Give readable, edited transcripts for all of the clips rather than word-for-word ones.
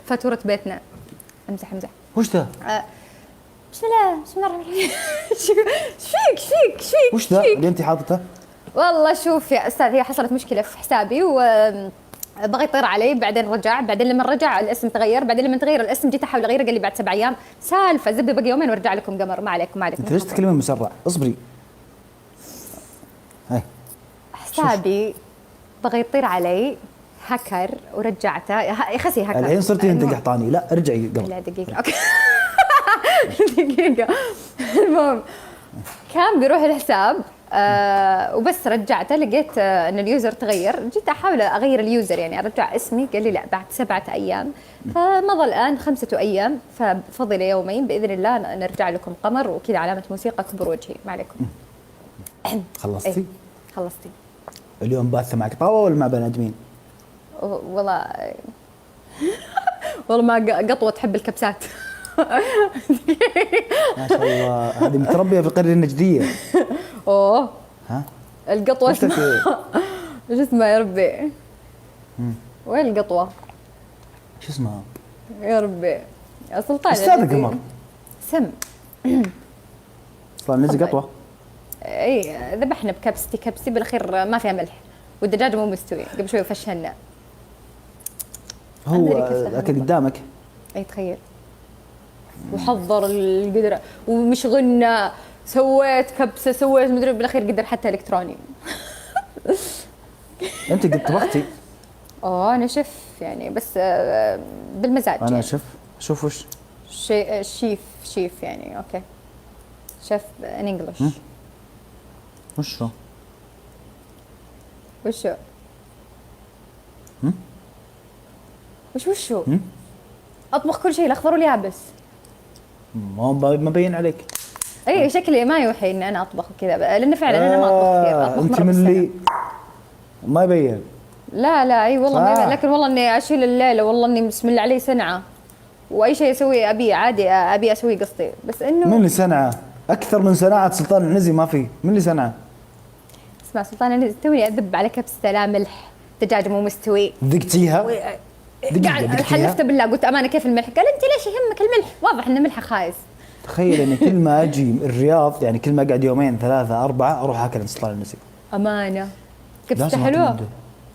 فاتورة بيتنا. امزح. وش ذا؟ بسم الله الرحمن الرحيم. ايش فيك؟ وش ذا اللي انت حاطته؟ والله شوف يا استاذ، هي حصلت مشكله في حسابي وبغى يطير علي، بعدين رجع، بعدين لما رجع الاسم تغير، بعدين لما تغير الاسم جيت احاول اغيره قال لي بعد 7 ايام. سالفه زبده، باقي يومين وارجع لكم قمر. ما عليكم انت ليش تتكلمين مسرع؟ اصبري. هاي حسابي بغى يطير علي، هكر ورجعته. يا خسي هكر. الحين صرتي انت قحطاني. لا ارجعي قبل. لا دقيقه اوكي. دقيقه. المهم كان بيروح الحساب وبس رجعته، لقيت ان اليوزر تغير. جيت احاول اغير اليوزر يعني ارجع اسمي، قال لي لا بعد 7 ايام. فمضى الان 5 ايام، ففضل يومين باذن الله نرجع لكم قمر وكذا علامه موسيقى كبر وجهي. ما عليكم. خلصتي؟ ايه خلصتي. اليوم باثه معك طاوه ولا مع بني ادمين؟ والله ما قطوه تحب الكبسات. ما شاء الله، هذه متربيه في القريه النجديه. اوه ها؟ القطوه اسمها ايش اسمها يا ربي؟ وين القطوه؟ شو اسمها؟ يا ربي يا سلطان. استاذ قمر. سم. طلع نزل قطوه. اي ذبحنا كبستي بالاخير ما فيها ملح، والدجاج مو مستوي، قبل شوي فشلنا. هو اكل قدامك؟ اي تخيل. وحضر القدرة ومشغلنا، سويت كبسة، سويت مدري، بالاخير قدر حتى الكتروني. انت قد طبختي؟ انا شيف يعني، بس بالمزاج. انا يعني. شوف وش شيف يعني. اوكي شيف ان انجلش. وشو وشو اطبخ كل شيء، الاخضر واليابس. ما بين عليك. اي شكلي ما يوحي اني انا اطبخ وكذا، لان فعلا انا ما اطبخ كثير، اطبخ انت مرة من بالسنة. اللي ما يبين. لا اي والله ما يبين، لكن والله اني اشيل الليله، والله اني بسم الله علي صنعه، واي شيء اسويه ابي عادي، ابي اسوي قصدي، بس انه من اللي صنعه اكثر من صناعه سلطان العنزي ما في. من اللي صنعه؟ اسمع سلطان العنزي توني اذب على كبسه لا ملح، دجاج مو مستوي. ذقتيها؟ حلفت بالله، قلت امانه كيف الملح؟ قال انت ليش يهمك الملح؟ واضح ان ملحه خايس. تخيل اني كل ما اجي الرياض، يعني كل ما اقعد 2 3 4 اروح اكل عند سلطان العنزي. امانه كبسته حلوه.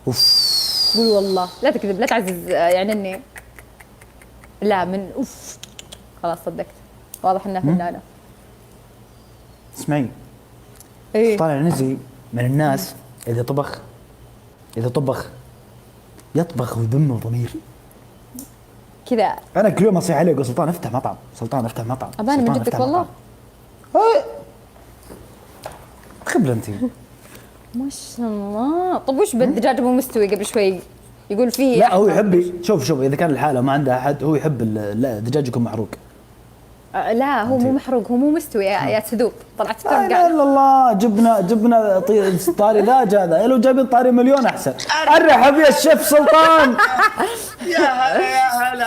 اوف. قول والله لا تكذب، لا تعزز يعني اني لا من اوف. خلاص صدقت، واضح انها فنانه. اسمعي، ايه سلطان العنزي من الناس اذا طبخ يطبخ وذمه وضمير كذا. انا كل يوم اصيح عليه اقول سلطان افتح مطعم، ابان من جدك والله. خبره انت. ما شاء الله. طب وش بالدجاج مو مستوي قبل شوي يقول فيه؟ لا هو يحب، شوف اذا كان الحاله ما عنده احد هو يحب الدجاج يكون محروق. لا هو مو محروق، هو مو مستوي يا سدوب. طلعت لا اله الا الله. جبنا طاري ذاج هذا، لو جايبين طاري مليون احسن. ارحب يا الشيف سلطان.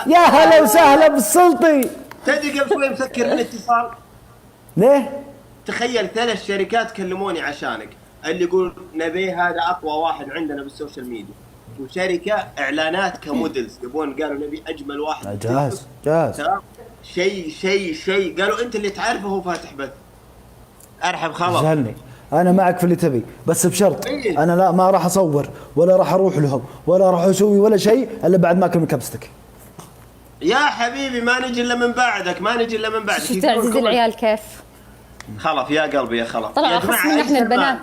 يا هلا وسهلا بالسلطي. تدري قبل شوي مسكر من اتصال. ليه؟ تخيل 3 شركات كلموني عشانك، اللي يقول نبي هذا اقوى واحد عندنا بالسوشيال ميديا، وشركه اعلانات كمودلز يبون، قالوا نبي اجمل واحد. جاهز. شيء قالوا انت اللي تعرفه هو فاتح بث. ارحب خلاص. سهلني، انا معك في اللي تبي، بس بشرط انا لا ما راح اصور ولا راح اروح لهم ولا راح اسوي ولا شيء الا بعد ما اكل من كبستك. يا حبيبي ما نجي الا من بعدك. شو تعزيز العيال كيف؟ خلاص يا قلبي يا خلاص. طلع اخص من احنا البنات.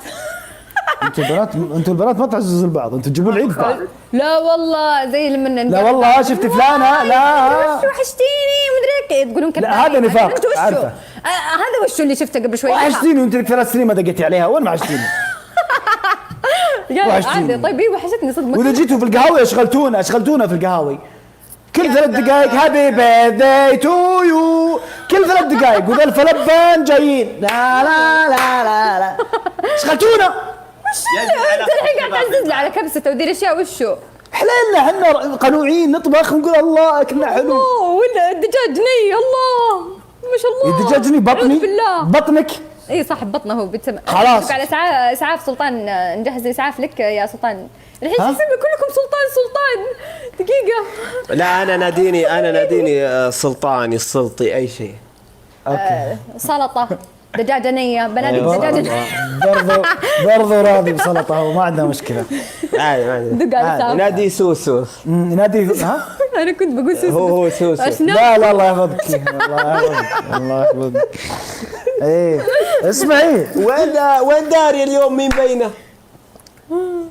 انتوا البنات ما تعززوا البعض، انتوا تجيبوا العيد بعض. لا والله زي لما لا والله شفت فلانه. لا وحشتيني مدري ايه تقولون كذا. لا هذا نفاق عارفه. هذا وشو اللي شفته قبل شوي؟ وحشتيني وانت لك 3 سنين ما دقيتي عليها. وين ما وحشتيني؟ عادي. طيب ايه وحشتني صدق. واذا جيتوا في القهاوي اشغلتونا في القهاوي كل 3 دقائق هابي بيرثداي تو يو، كل 3 دقائق وذا فلبان جايين. لا اشغلتونا. انت الحين قاعد تعزز لي على كبسه وذي الاشياء. وشو حليلنا احنا قنوعين نطبخ ونقول الله اكلنا حلو. ولا الدجاج ني. الله ما شاء الله. الدجاج ني بطني. بطنك اي صاحب بطنه هو بتسمع. خلاص. على اسعاف سلطان، نجهز اسعاف لك يا سلطان. الحين ها؟ كلكم سلطان دقيقه. لا انا ناديني سلطاني السلطي اي شيء. اوكي سلطه، دجاجه نيه، بنادق دجاجه. برضو راضي بسلطه هو ما عنده مشكله. عادي دق على السالفة. نادي سوسو. نادي ها انا كنت بقول سوسو. هو سوسو. أشنب. لا الله يحفظك الله يحفظك. ايه اسمعي وين داري اليوم مين بينه؟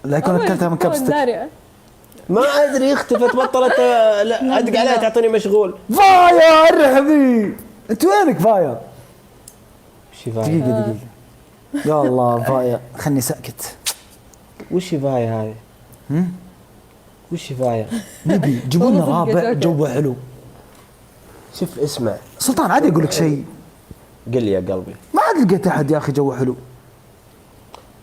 لا يكون اكلتها من كبستك. داري. ما ادري اختفت بطلت ادق عليها تعطيني مشغول. فايا ارحبي انت وينك فايا؟ وش فايا؟ دقيقة يا الله فايا خلني ساكت. وش فايا هذه؟ وش فايا؟ نبي جيبوا لنا والله رابع صدق جو حلو. شوف اسمع سلطان عادي اقول لك شيء، قل لي يا قلبي ما عاد لقيت احد يا اخي جو حلو.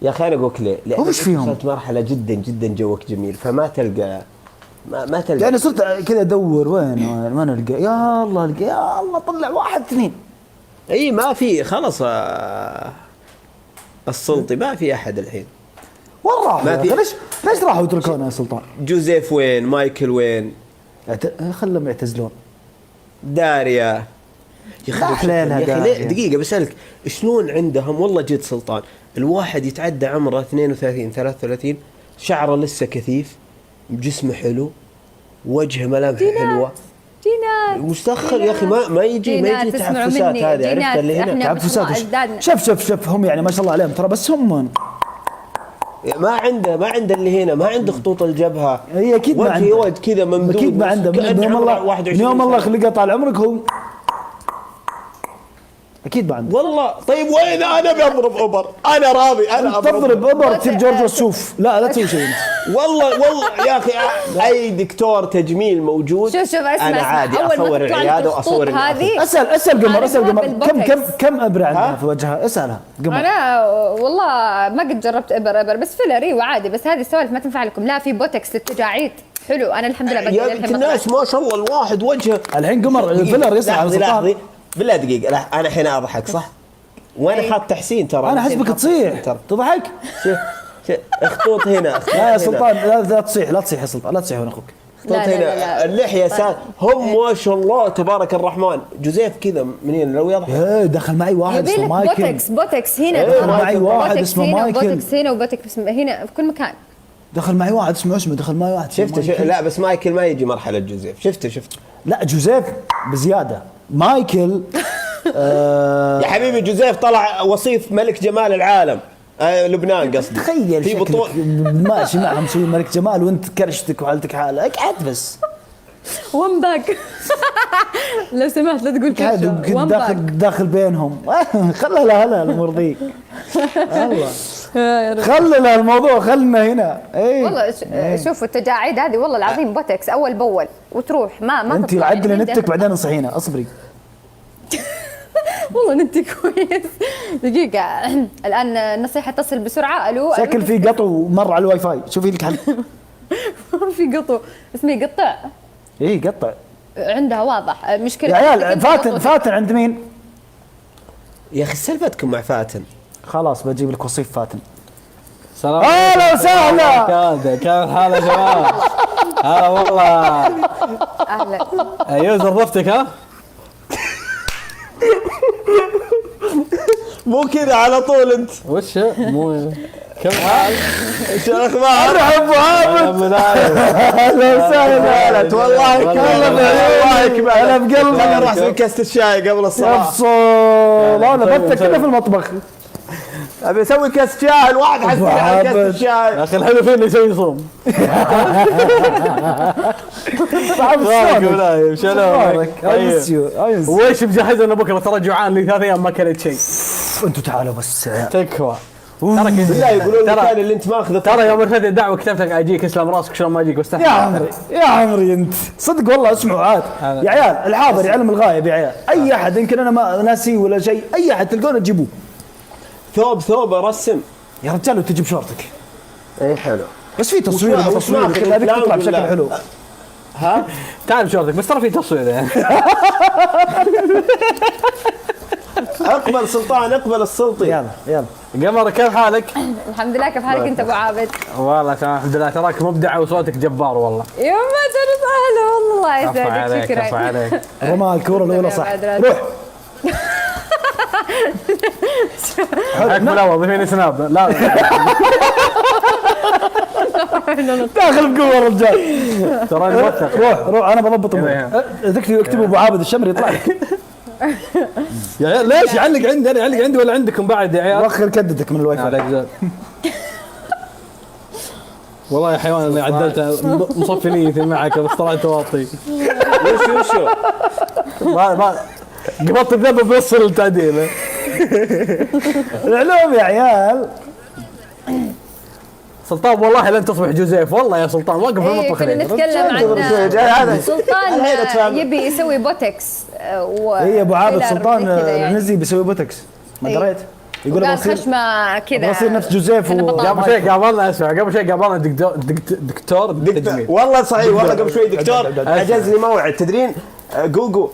يا اخي انا اقول لك ليه؟ لأن وش فيهم؟ وصلت مرحله جدا جوك جميل فما تلقى ما تلقى يعني صرت كذا ادور وين ما نلقى. يا الله القى يا الله طلع واحد اثنين. اي ما في خلص السلطي ما في احد الحين. وين راحوا ما يا في- أخي؟ ليش راحوا يتركونا يا سلطان؟ جوزيف وين؟ مايكل وين؟ خلهم يعتزلون. داريا يا لا حليلها يا اخي داريا. ليه دقيقه بسالك شلون عندهم والله جد سلطان الواحد يتعدى عمره 32 33 شعره لسه كثيف جسمه حلو وجهه ملامحه حلوه جينات مستخل يا اخي ما يجي تحفزات هذه عرفت اللي هنا تعفسات شوف هم يعني ما شاء الله عليهم ترى بس هم ما عنده اللي هنا ما عنده خطوط الجبهه هي اكيد ما عنده وجه كذا ممدود اكيد ما عنده من يوم الله من يوم الله يخليه طال عمرك هو اكيد ما عنده. والله طيب وين انا بضرب اوبر انا راضي انا تضرب ابر تصير جورج وسوف. لا تسوي شيء انت. والله يا اخي اي دكتور تجميل موجود شوف اسمع انا عادي اصور العياده واصور هذه. اسال قمر بالبوتكس. كم ابره عندها في وجهها اسالها قمر. انا والله ما قد جربت ابر بس فيلر وعادي بس هذه السوالف ما تنفع لكم. لا في بوتكس للتجاعيد حلو. انا الحمد لله يا بنت الناس ما شاء الله الواحد وجهه الحين قمر الفيلر يصنع على سلطان. لحظة بالله دقيقه لا انا الحين اضحك صح وانا حاط تحسين ترى انا حسبك تصيح تضحك. شوف خطوط هنا لا يا سلطان لا تصيح يا سلطان لا تصيح وين اخوك. خطوط لا، لا، هنا لا. اللحيه هم ما شاء الله تبارك الرحمن جوزيف كذا منين لو يضحك دخل معي واحد اسمه مايكل. بوتكس هنا دخل معي واحد اسمه مايكل. بوتكس هنا وبوتكس هنا في كل مكان. دخل معي واحد اسمه دخل معي واحد شفته لا بس مايكل ما يجي مرحله جوزيف شفته لا جوزيف بزياده مايكل يا حبيبي جوزيف طلع وصيف ملك جمال العالم لبنان قصدي تخيل في بطولة ماشي معهم مسوي ملك جمال وانت كرشتك وحالتك حالك اقعد بس وان باك لو سمحت لا تقول كذا. داخل بينهم خلها هلا الامور ذي الله خلنا الموضوع خلنا هنا. اي والله شوفوا التجاعيد هذه والله العظيم بوتكس اول باول وتروح ما انت تطلع. عدلي يعني نتك بعدين انصحينا اصبري. والله نتي كويس. دقيقة الآن النصيحة تصل بسرعة. ألو شكل في قطع ومر على الواي فاي شوفي لك حل. في قطو اسمه يقطع. ايه قطع عندها واضح مشكلة. يا عيال فاتن عند مين؟ يا اخي سالفتكم مع فاتن خلاص بجيب لك وصيف فاتن. سلام اهلا وسهلا. كيف الحال يا شباب؟ هلا والله. أهلا. يوزر ضفتك ها؟ مو كذا على طول انت وش مو كيف الحال؟ ايش الاخبار؟ ارحب وعابد. اهلا وسهلا والله كبير انا بقلبي. انا راح اسوي كاسة الشاي قبل الصلاة يفصل انا فتك كذا في المطبخ. ابي اسوي كاسة شاي الواحد حس كاسة الشاي. يا اخي الحلو فيه انه يسوي صوم. صعب ولاي شلونك؟ ويش مجهز لنا بكره ترى جوعان لي 3 ايام ما اكلت شيء. انتوا تعالوا بس تكفى. ترى بالله يقولون لي كان اللي انت ماخذه ترى يوم ارتدي الدعوه كتبتك اجيك اسلام راسك شلون ما اجيك بس يا عمري انت صدق والله اسمعوا عاد يا عيال الحاضر يعلم الغايب يا عيال. اي احد يمكن انا ما ناسي ولا شيء اي احد تلقونه تجيبوه. ثوب ارسم يا رجال وتجيب شورتك. اي حلو بس في تصوير كذا ابيك تطلع بشكل حلو. ها تعال بشورتك بس ترى في تصوير يعني. اقبل سلطان، اقبل السلطي. يلا قمر كيف حالك؟ الحمد لله، كيف حالك انت ابو عابد؟ والله تمام الحمد لله، تراك مبدع وصوتك جبار والله. يما جرب اهلا والله، الله عفا يسعدك، عليك شكرا. عفا عليك. رمى الكوره الاولى صح. بعد روح حكم الاول ضيفيني سناب. لا داخل بقوه الرجال. تراني موثق. روح انا بضبط امورك. اكتب ابو عابد الشمري يطلع لك. يا عيال ليش يعلق عندي؟ انا يعلق عندي ولا عندكم بعد يا عيال؟ وخر كدتك من الواي فاي. عليك زاد. والله يا حيوان انا عدلت مصفي نيتي معك بس طلعت واطي. وشو ما قبضت الذنب بنص التعديل. العلوم يا عيال. سلطان والله لن تصبح جوزيف، والله يا سلطان واقف في ايه المطبخ كنا ليه؟ نتكلم عن سلطان يبي يسوي بوتكس هي ابو عابد سلطان يعني. نزي بيسوي بوتكس. ما إيه. دريت؟ يقول قال بصير خشمه كذا بصير نفس جوزيف كان بطاطا. قبل شيء قابلنا اسمع، قبل شيء قابلنا دكتور تجميل. والله صحيح، والله قبل شوي دكتور حجز لي موعد. تدرين جوجو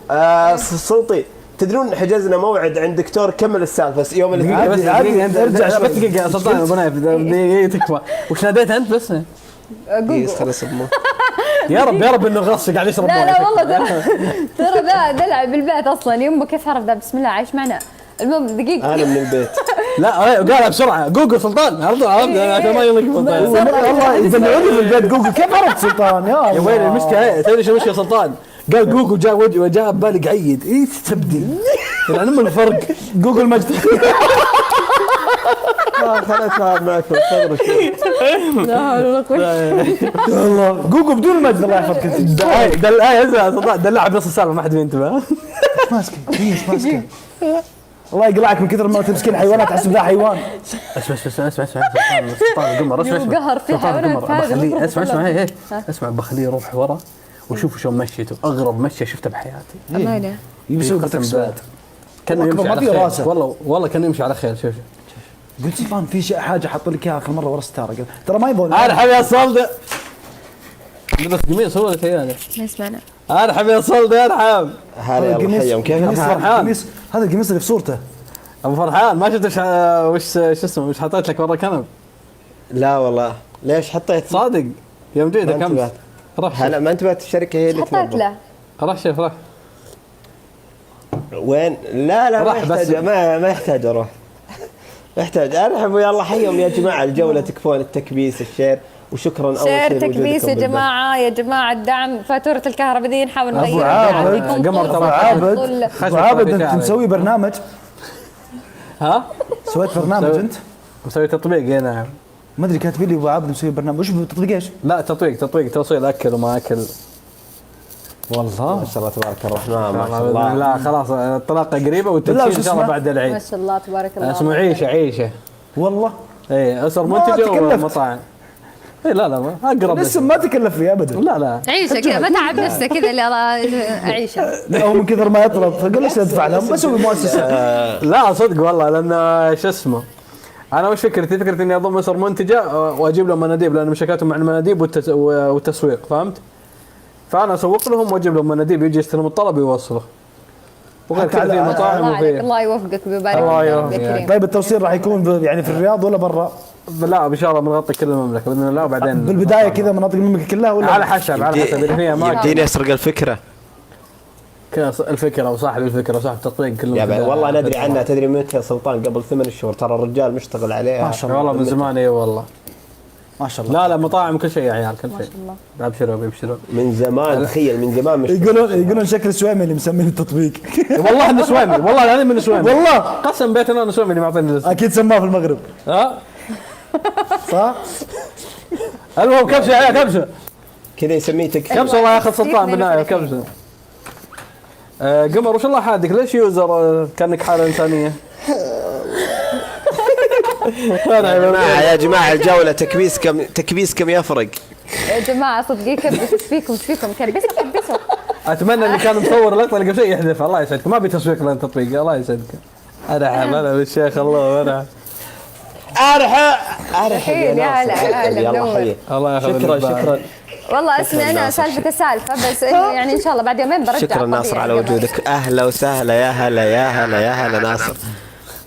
سلطي، تدرون حجزنا موعد عند دكتور كمل السالفه يوم الاثنين. بس ارجع بس دقيقه سلطان ابو نايف دقيقه تكفى. وش ناديت انت بس؟ جوجل. خلص يا رب انه غص قاعد يشرب لا مويه. والله ترى ذا دلع بالبيت اصلا. يمه كيف عرف ذا؟ بسم الله عايش معنا. المهم دقيقه انا من البيت. لا قالها بسرعه جوجل سلطان عرفت عشان ما يلقط. والله يدلعوني في البيت جوجل. كيف عرفت سلطان؟ يا يا ويلي المشكله تدري شو المشكله سلطان؟ قال جوجل جاء وجهه وجاء ببالي قعيد. ايش تستبدل؟ يعني من الفرق جوجل مجد. خليني اتفاهم معكم صبروا شوي. لا حول ولا قوه. والله جوجل بدون المجد الله يحفظك انت. دلعها بنص السالفه ما حد بينتبه. ماسكه هي ماسكه. الله يقلعك من كثر ما تمسكين حيوانات تحسب ذا حيوان. اسمع سلطان القمر اسمع قهر في حيوانات هذا. اسمع بخليه يروح ورا وشوفوا شلون مشيته. اغرب مشيه شفتها بحياتي. امانه يبي قسم كانه يمشي على خيل. والله كانه يمشي على خيل. شوف قلت سلطان في شيء حاجه حط لك اياها اخر مره ورا الستاره. قلت ترى ما يبون. ارحب يا صلده. لبس قميص هو الخيال. ما يسمعنا. ارحب يا صلده ارحب. هلا يا حيهم كيف فرحان؟ هذا القميص اللي في صورته. ابو فرحان ما شفت وش شو اسمه وش حطيت لك ورا كنب؟ لا والله ليش حطيت؟ صادق يوم جيتك كم رح هلا ما انتبهت الشركه هي اللي حطيت تنظم. له راح شوف راح وين؟ لا ما يحتاج ما يحتاج اروح. يحتاج. ارحبوا يلا حيهم يا جماعه الجوله تكفون التكبيس الشير وشكرا اول شيء شير تكبيس يا جماعه يا جماعه الدعم. فاتوره الكهرباء دي نحاول نغيرها. قمر ترى ابو عابد انت مسوي برنامج. ها سويت برنامج انت؟ مسوي تطبيق. اي نعم ما ادري كاتبين لي ابو عابد مسوي برنامج. وش تطبيق ايش؟ لا تطبيق توصيل اكل وما اكل. والله ما شاء الله تبارك الرحمن ما شاء الله. لا خلاص الطلاقه قريبه والتنفيذ ان شاء الله بعد العيد. ما شاء الله تبارك الله. اسمه عيشه. والله اي اسر منتجه ومطاعم. اي لا ما اقرب لسه ما تكلف فيه ابدا. لا عيشه كذا ما تعب نفسه كذا اللي عيشه. لا هو من كثر ما يطلب فقال ليش ادفع لهم بسوي مؤسسه. لا صدق والله لان شو اسمه انا وش فكرتي اني اضم اسر منتجه واجيب لهم مناديب لان مشاكلهم مع المناديب والتسويق فهمت؟ فانا اسوق لهم واجيب لهم مناديب يجي يستلم الطلب ويوصله. وغير كذا في مطاعم وفي الله يوفقك ويبارك فيك. طيب التوصيل راح يكون يعني في الرياض ولا برا؟ لا ان شاء الله بنغطي كل المملكه باذن الله وبعدين بالبدايه كذا مناطق المملكه كلها ولا على حسب اذا فيها ما يديني اسرق الفكره. الفكره وصاحب الفكره وصاحب التطبيق كلهم. والله ندري عنها. تدري متى سلطان؟ قبل 8 شهور ترى الرجال مشتغل عليها. ما شاء الله والله من زمان. اي والله ما شاء الله. لا مطاعم كل شيء يا عيال كل شيء. ابشروا من زمان. تخيل من زمان مش يقولون شكل السويمي اللي مسمين التطبيق. والله انه سويمي والله العظيم انه سويمي والله قسم بيت انا سويمي اللي معطيني الاسم. اكيد سماه في المغرب. ها صح. المهم كبسه يا عيال كبسه كذا يسميه كبسه. والله ياخذ سلطان بالنهايه كبسه. قمر وش الله حادك ليش يوزر كانك حاله انسانيه؟ يا جماعه الجوله تكبيس كم يفرق يا جماعه صدقين كبسوا فيكم كبسوا. اتمنى اللي كان مصور اللقطه اللي قبل شيء يحذفها. الله يسعدك ما بتسويق للتطبيق. الله يسعدك. انا بالشيخ الله انا ارحب يا هلا يلا حي. الله ياخذ شكرا والله اسمي انا سالفه سالفه بس إنه يعني ان شاء الله بعد يومين برجع شكرا ناصر طبيعي على القمر. وجودك، اهلا وسهلا، يا هلا يا هلا يا هلا ناصر.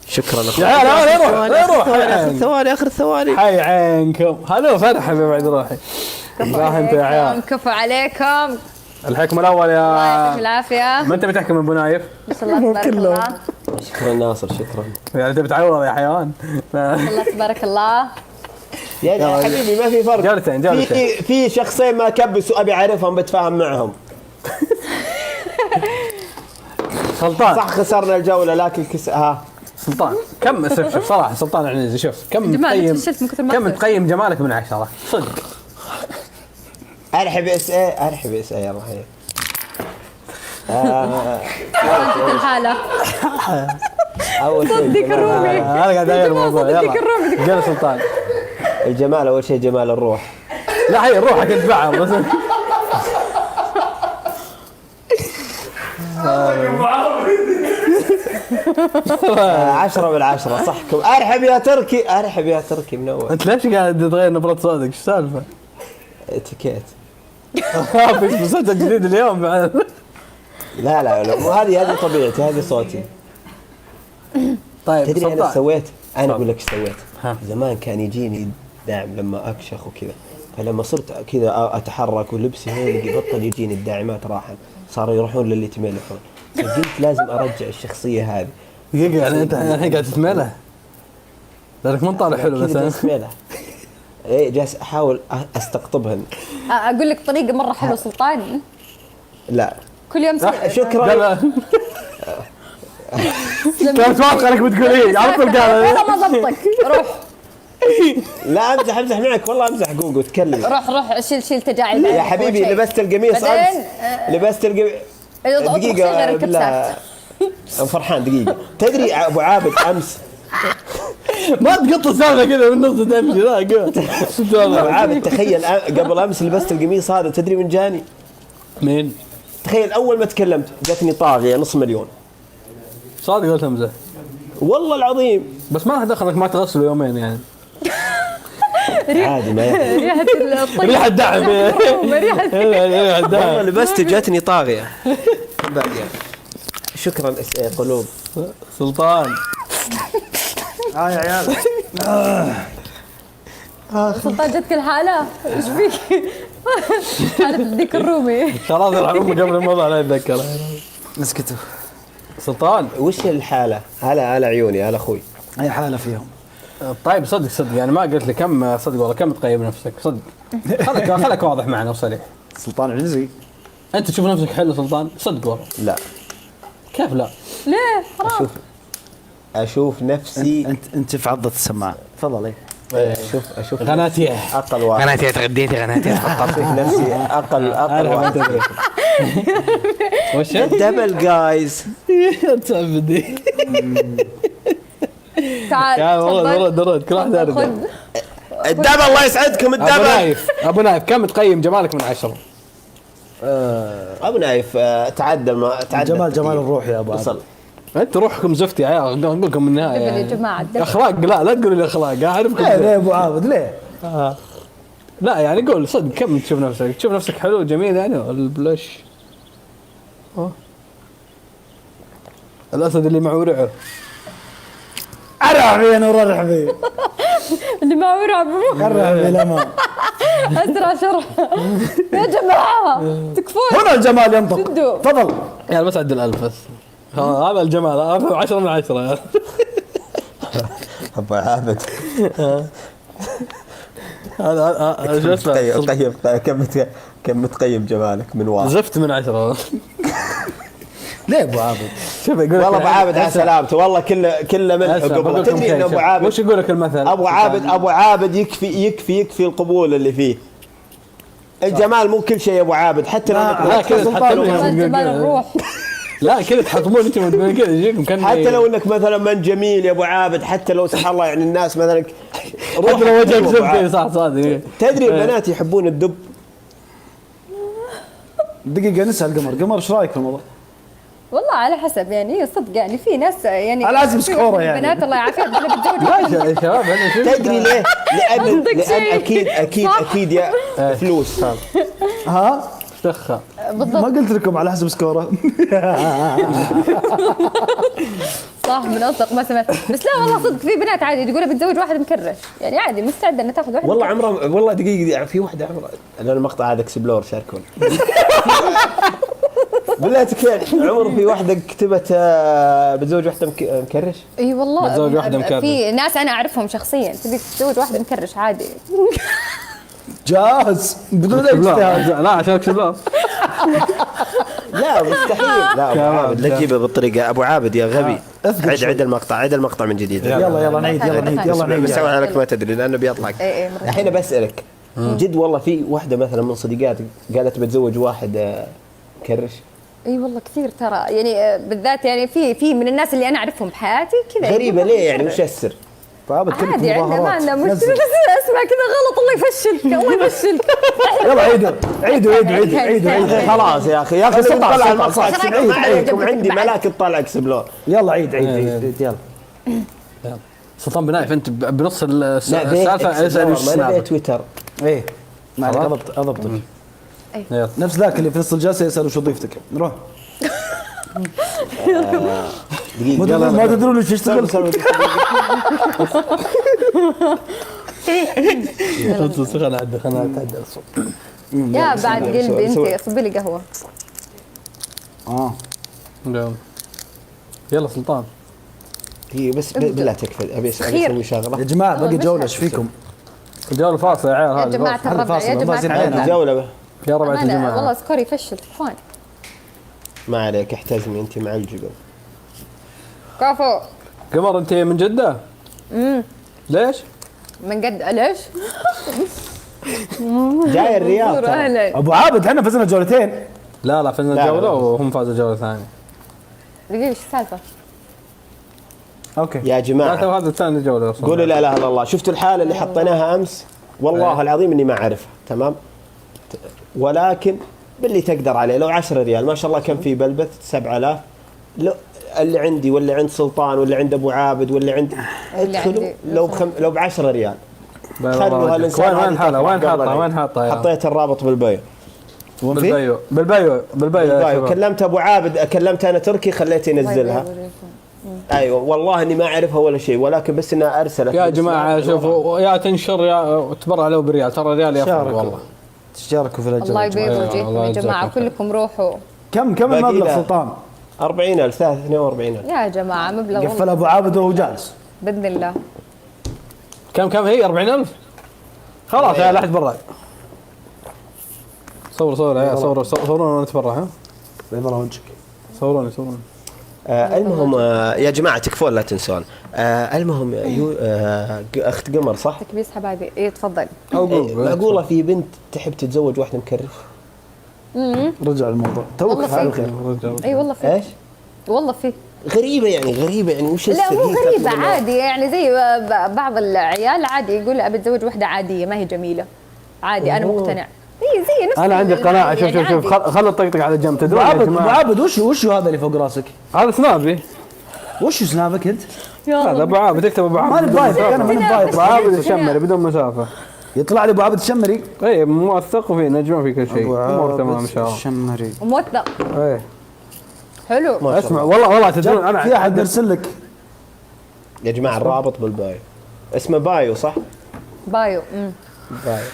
شكرا يا هلا لا يروح اخر ثواني اخر ثواني. حي عينكم هذا فرحه بعد روحي. راح انت يا عيال كفو عليكم. الحكم الاول الله يعطيكم يا العافيه. ما انت بتحكم ابو نايف بس الله تبارك الله. شكرا ناصر شكرا. يعني تبي تعوض يا حيوان. الله تبارك الله. يعني يا حبيبي ما في فرق. جولتين في شخصين ما كبسوا ابي اعرفهم بتفاهم معهم. سلطان صح خسرنا الجوله لكن سلطان كم شوف صراحه سلطان عنيزي شوف كم جمال تقيم فشلت من كثر ما كم أخذت. تقيم جمالك من 10 صدق. ارحب اس اي ارحب اس اي يلا هيا. كيف الحاله؟ اول شيء صدق الرومي. انا قاعد اغير الموضوع صدق يلا الرومي. جل سلطان. الجمال اول شيء جمال الروح. لا هي روحك تتبعها بس 10 من 10 صحكم. ارحب يا تركي ارحب يا تركي منور. انت ليش قاعد تغير نبرة صوتك ايش السالفه؟ اتيكيت. في مسلسل جديد اليوم بعد. لا مو هذه طبيعتي هذه صوتي. طيب تدري انا سلطان سويت انا اقول لك ايش سويت. ها. زمان كان يجيني داعم لما اكشخ وكذا، فلما صرت كذا اتحرك ولبسي هيك بطل يجيني الداعمات راحن، صاروا يروحون للي يتملحون. فقلت لازم ارجع الشخصيه هذه. دقيقة يعني انت الحين قاعد تتمله لانك مو طالع حلو كذا بس جالس أتملح. ايه جالس احاول استقطبهن. اقول لك طريقه مره حلوه سلطان. لا كل يوم شكرا. كان متوقع انك بتقول ايه على طول قال والله ما ضبطك. روح لا امزح معك والله امزح قوقو تكلم. روح شيل تجاعيد. يا حبيبي لبست القميص بعدين امس لبست القميص دقيقة غير بالله الكبسات. فرحان دقيقة. تدري ابو عابد امس ما تقط السالفه كذا من النص تمشي لا قول. ابو عابد تخيل قبل امس لبست القميص هذا تدري من جاني؟ مين؟ تخيل اول ما تكلمت جتني طاغية نص مليون صادق ولا تمزح؟ والله العظيم. بس ما راح دخلك ما تغسله يومين يعني. عادي ما يحب. ريحه الطيب. ريحة دعم ريحه ريحة والله دعم. لبست جتني طاغية. شكرا قلوب. سلطان يا عيال سلطان جتك الحاله. ايش فيك؟ حاله الديك الرومي. خلاص العموم قبل الموضوع لا يتذكر. مسكتوا سلطان وش الحالة؟ هلا عيوني هلا اخوي. اي حاله فيهم. طيب صدق يعني ما قلت لي كم صدق والله كم تقيم نفسك صدق. خلك واضح معنا وصريح. سلطان عنزي انت تشوف نفسك حلو سلطان صدق والله. لا كيف لا؟ ليه؟ حرام. اشوف نفسي انت في عضة السماعه تفضل. اشوف غناتيه اقل واحد. غناتيه تغديتي غناتيه. اشوف نفسي اقل واحد. وش؟ دبل جايز. تسبدي تعال يا والله تفضل. درد كل واحد يرد. خذ. الدبل الله يسعدكم الدبل. ابو نايف كم تقيم جمالك من 10؟ ابو نايف تعدى جمال الروح يا ابو عابد. وصل. انت روحكم زفتي يا عيال اقول لكم من النهايه دبل يا يعني. جماعه دبل. اخلاق لا تقولوا لي اخلاق اعرفكم. ليه يا ابو عابد ليه؟ لا يعني قول صدق كم تشوف نفسك حلو جميل يعني البلش. الاسد اللي معه ورعه. ارحبي انا ورحبي اللي ما ورع بروح. ارحبي لما اسرع شرح. يا جماعه تكفون. هنا الجمال ينطق. شدوا. تفضل. يعني بس عدل 1000 بس. هذا الجمال هذا 10 من 10 يعني. ابو عابد هذا شو اسمه طيب كم تقيم جمالك من واحد؟ زفت من 10. ليه ابو عابد؟ شوف يقول والله ابو عابد على سلامته والله كله ملح وقبله. تدري ان ابو عابد وش يقول لك المثل؟ ابو عابد يكفي القبول اللي فيه. الجمال مو كل شيء ابو عابد حتى لو لا كذا تحطمون جمال الروح. لا كذا تحطمون انتم تقولون كذا يجيكم كان حتى لو انك مثلا من جميل يا ابو عابد، حتى لو سبحان الله يعني الناس مثلا حتى لو وجهك زبده صح صادق. تدري البنات يحبون الدب. دقيقة نسأل قمر ايش رايك في الموضوع؟ والله على حسب يعني صدق يعني في ناس يعني لازم سكورة يعني. بنات الله يعافيهم اللي بتزوج. لا يا شباب انا شوف تدري ليه؟ لأن اكيد يا فلوس. ها دخل بالضبط ما قلت لكم على حسب سكوره. صح، من اصدق ما سمعت. بس لا والله صدق في بنات عادي تقول بتزوج واحد مكرش، يعني عادي مستعده انها تاخذ واحد والله مكرش. عمره والله دقيقة يعني في واحدة عمرها انا المقطع هذا اكسبلور شاركون. بالله تكفين عمر في واحدة كتبت بتزوج واحدة مكرش. اي والله بتزوج واحدة مكرش. في ناس انا اعرفهم شخصيا تبي تتزوج واحد مكرش عادي. جاهز بدون اي اجتهاد. لا عشان كذا لا مستحيل. لا ابو عابد لا تجيبه بالطريقة. ابو عابد يا غبي. اثبت عيد المقطع من جديد. يلا نعيد يلا نعيد. بسوي عليك ما تدري لانه بيطلع. اي مرة. الحين بسألك جد والله في واحدة مثلا من صديقاتك قالت بتزوج واحد مكرش. اي والله كثير ترى، يعني بالذات يعني في من الناس اللي انا اعرفهم بحياتي كذا. غريبة ليه يعني وش السر؟ فابد كلكم عادي عندنا ما مظاهرات. عندنا مشكله، نزل. بس اسمع كذا غلط الله يفشلك الله يفشلك. يلا عيدوا خلاص يا اخي خلاص، نطلع المقطع. ما عليكم عندي ملاك تطلع اكسبلور. يلا عيد يلا. سلطان بنايف انت بنص لا السالفه اسال وش ما نبي سنابك. تويتر. ايه ما عليك اضبطك. يلا. نفس ذاك اللي في نص الجلسه يسال وش وظيفتك. نروح دقيقة ما تدرون وش يشتغل. خلنا نتعدل الصوت. يا بعد قلبي انت صبي لي قهوه. يلا سلطان. هي بس بالله تكفى ابي خير. اسوي يا شغله. جماعه باقي مش جوله هاد. ايش فيكم؟ الجوله فاصله يا عيال. يا هذه جماعه الربع فاصل، يا جماعه فاصل. الربع جوله يا ربع أنا الجماعه. والله سكوري فشل تكفون. ما عليك احتزمي انت مع الجبل. كفو. قمر انت من جده؟ ليش؟ من قد ليش؟ جاي الرياض ترى. اهلا. ابو عابد احنا فزنا جولتين. لا فزنا لا، جوله لا. وهم فازوا جوله ثانيه. دقيقه ايش السالفه؟ اوكي يا لا جماعه هذا ثاني جوله اصلا. قولوا لا اله الا الله. شفتوا الحاله اللي حطيناها امس؟ والله العظيم اني ما اعرفها تمام، ولكن باللي تقدر عليه لو 10 ريال ما شاء الله كم في بلبث 7000. لو اللي عندي واللي عند سلطان واللي عند ابو عابد واللي عند اللي ادخلوا عندي. لو ب 10 ريال. خلوا وين هالانسان وين حاله وين حاطه وين حاطه؟ حطيت الرابط بالبيو. بالبيو كلمت ابو عابد، كلمت انا تركي خليته ينزلها. ايوه والله اني ما اعرفها ولا شيء، ولكن بس انها ارسلت. يا جماعه شوفوا يا تنشر يا تبرع له بريال، ترى ريال يفرق شاركوا. والله. تشاركوا في الاجر. الله يبيض الله وجهكم يا جماعه يجزاكم خير. كلكم روحوا. كم باقي المبلغ له. سلطان؟ 40,000 42,000. يا جماعه مبلغ قفل والله ابو عابد وهو جالس. باذن الله. كم هي 40,000 خلاص يا لا احد برا. صور يا عيال، صورونا ونتبرع. ها بيض الله وجهك. صوروني المهم يا جماعه تكفون لا تنسون. المهم اخت قمر صح؟ تكبيس حبايبي ايه تفضل. معقوله في بنت تحب تتزوج واحده مكرف؟ رجع الموضوع توك والله فعل في. خير. اي والله في. ايش؟ والله في. غريبه يعني وش لا مو السر؟ غريبة عادي، يعني زي بعض العيال عادي يقول ابي اتزوج واحدة عادية ما هي جميلة. عادي انا مقتنع. هي زي نفس انا عندي قناعه. يعني شوف عادي. خلوا الطقطق على جنب. ابو تدرون يا عابد جماعه ابو عابد وش هذا اللي فوق راسك؟ هذا سنابي. وش سنابك انت؟ هذا ابو عابد. تكتب ابو عابد ماني بايظ انا ماني بايظ. ابو عابد الشمري بدون مسافه. يطلع لي ابو عابد الشمري. اي موثق وفي نجم في كل شيء. امور تمام ان شاء الله. الشمري. وموثق. ايه حلو. اسمع والله تدرون انا في احد يرسل لك يا جماعه الرابط بالبايو. اسمه بايو صح؟ بايو. بايو.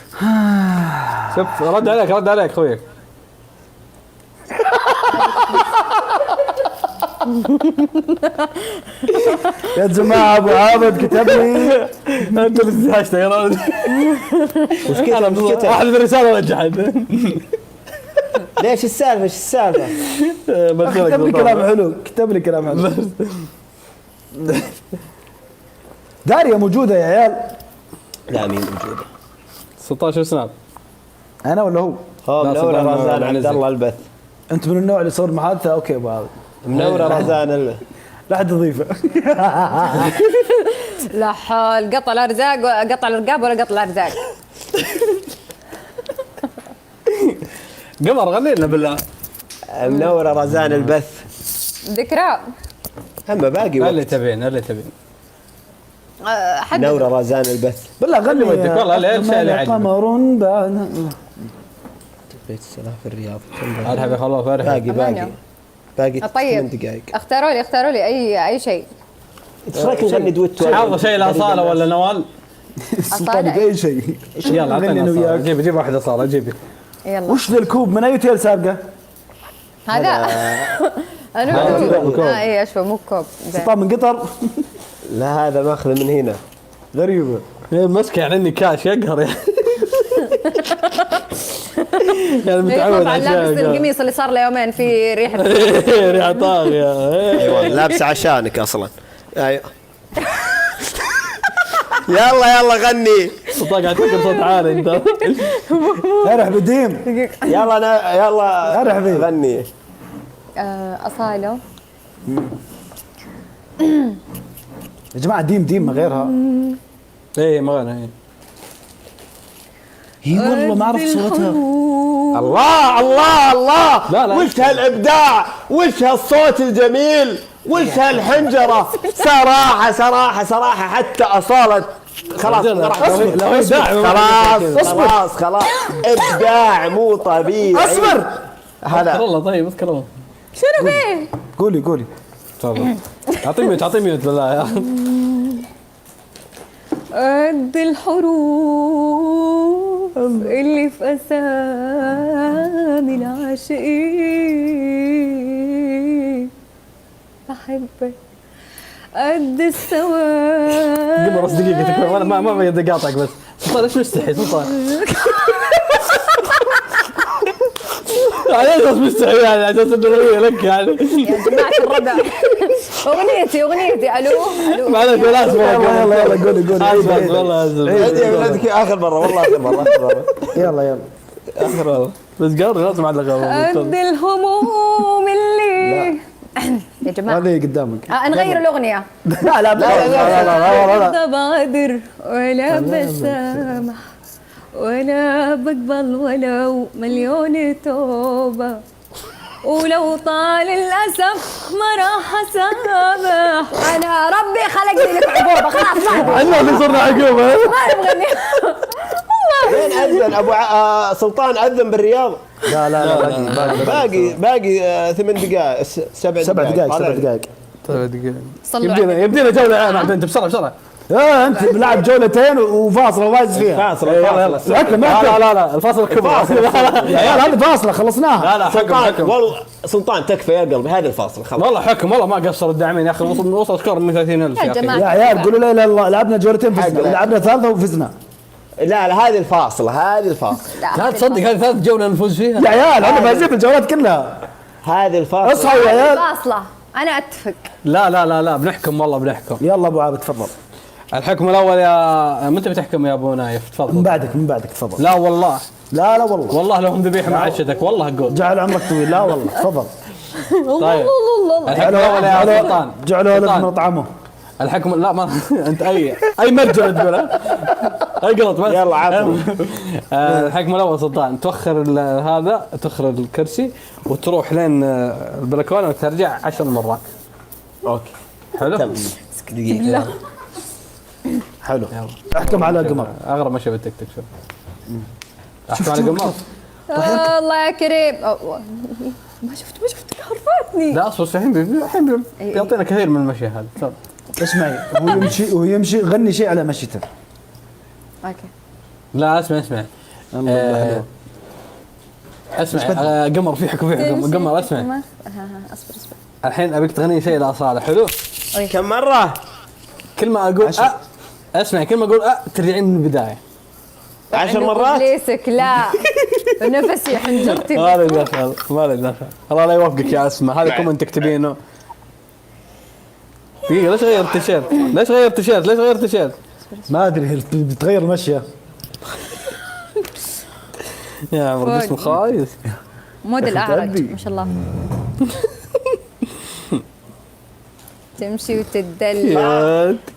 شوف رد عليك خويك. يا جماعه ابو عابد كتب لي. انت اللي ازعجته يا راجل. وش كتب؟ واحد من الرساله وجهت. ليش السالفه؟ ايش السالفه؟ كتب لي كلام حلو. كتب لي كلام حلو. داريا موجوده يا عيال. لا مين موجوده؟ 16 سناب. انا ولا هو؟ منوره رزان عبد الله البث. انت من النوع اللي يصور محادثه؟ اوكي ابو عابد. منوره رزان البث. لا حد يضيفه. لا حول. قطع الارزاق قطع الرقاب ولا قطع الارزاق. قمر غني لنا بالله. منوره رزان البث. ذكرى. اما باقي وقت. اللي تبين حد نورة رازان البث. بالله غني ودك والله ليل شيء اللي عجبك. قمر بعد بيت السلام في الرياض. ارحب يا خلاص ارحب. باقي طيب 8 دقائق. اختاروا لي اي شيء. ايش رايك نغني دويتو؟ حافظ شيء لاصاله ولا نوال؟ سلطان اي شيء. يلا غني اعطينا أنا أصالة. وياك. جيب واحده صاله جيبي. يلا وش ذا الكوب من اي اوتيل سابقه؟ هذا انا كوب. اي اشوى مو كوب زين. سلطان من قطر. لا هذا ماخذه من هنا. غريبه. مسكه يعني اني كاش يقهر يعني. يعني متعود طبعا على لابس شيء. القميص اللي صار له يومين في ريحه. ريحه طاغيه. ايوه لابسه عشانك اصلا. ايوه يلا غني. سلطان قاعد تفكر صوت عالي انت. ارح بديم. يلا أنا حبيبي. غني. اصاله. يا جماعه ديم ما غيرها. ايه ما غنى. هي والله ما اعرف صوتها. الله لا، لا. وش هالابداع، وش هالصوت الجميل، وش هالحنجره. صراحه حتى اصاله خلاص خلاص ابداع مو طبيعي. اصبر. هذا والله طيب اذكر الله. شنو فيه؟ قولي تفضل. اعطيه ميوت بالله يا قد الحروف اللي في أسامي العاشقين بحبك قد السواد. قبل بس دقيقه تكفى وانا ما بدي اقاطعك بس. سلطان ايش مستحي سلطان؟ يعني ايش مستحي يعني على اساس انه اغنيه لك يعني. يا جماعة الربع أغنيتي ألو معلش لا اصبر. يلا قولي. اسف والله اسف. عيد يا ولدك اخر مره والله اخر مره يلا اخر مره. بس قاري لازم على قد الهموم اللي يا جماعة هذه قدامك. نغير الأغنية. لا بغادر ولا بسامح ولا بقبل ولو مليون توبة ولو طال الأسف ما راح أسامح. أنا ربي خلقني لك عقوبة خلاص ما احنا اللي صرنا عقوبه. ما نبغى وين اذن ابو سلطان اذن بالرياض. لا باقي 8 دقائق 7 دقائق. صلوا على يبدينا جوله الان انت بسرعه. انت بلعب جولتين وفاصله وفاز فيها. يلا لا الفاصل كبر. يا عيال هذه فاصله خلصناها. لا حكم والله سلطان تكفى يا قلبي هذا الفاصل خلاص. والله حكم والله ما قصر الداعمين يا اخي. وصل سكور من 30,000 يا يا اخي. جماعة. يا عيال قولوا لا اله الا الله لعبنا جولتين فزنا لعبنا ثالثه وفزنا. لا هذه الفاصل لا تصدق هذه ثالث جوله نفوز فيها. يا عيال احنا فايزين في الجولات كلها. هذه الفاصل. اصحوا يا عيال. فاصلة أنا أتفق. لا بنحكم والله بنحكم. يلا ابو عابد تفضل. الحكم الاول يا متى بتحكم يا ابو نايف تفضل. من بعدك تفضل. لا والله لا والله. والله لو هم ذبيحه مع عشتك والله اقول. جعل عمرك طويل. لا والله تفضل. طيب الحكم الاول يا سلطان. جعلوا لك مطعمه. الحكم لا ما انت اي مرجع تقولها. اي غلط بس. يلا عفوا. الحكم الاول سلطان توخر توخر الكرسي وتروح لين البلكونه وترجع 10 مرات. اوكي حلو. دقيقة. حلو. احكم على القمر. اغرب مشي بالتيك توك شوف. احكم على القمر. الله يا كريم ما شفت هربتني. لا اصبر الحين بيعطينا كثير من المشي هذا. تفضل. اسمعي هو يمشي غني شيء على مشيته. اوكي لا اسمع اسمع قمر في حكم قمر اسمع. اصبر الحين ابيك تغني شيء لاصاله حلو. كم مرة؟ كل ما اقول اسمع كل ما اقول ترجعين من البدايه 10 مرات؟ ليسك لا نفسي حنجرتي. ما له دخل الله لا يوفقك يا اسماء. هذا كومنت تكتبينه. ليش غير تيشيرت؟ ما ادري بتغير المشيه. يا عمر جسمه خايس. مود الأعرج ما شاء الله. تمشي وتدلع.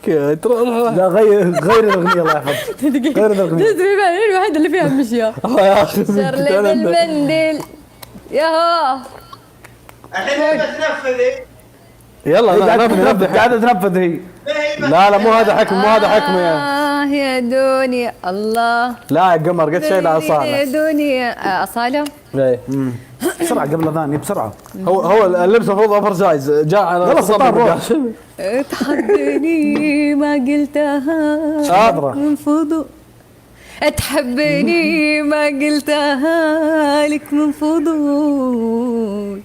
لا غير الاغنيه الله يحفظك. غير الاغنيه. تدري الوحيدة اللي فيها المشية. الله يا اخي شرلي بالمنديل يا الحين تنفذي. يلا قاعده تنفذ هي. لا مو هذا حكم، مو هذا حكم يا دنيا الله. لا يا قمر قلت شيء لا يا أصالة. دنيا أصالة. إيه. بسرعه قبل الاذان بسرعه. هو اللبس المفروض اوفر سايز جاء على يلا سلطان روح. تحبني ما قلتها من فضول، تحبني ما قلتها لك من فضول،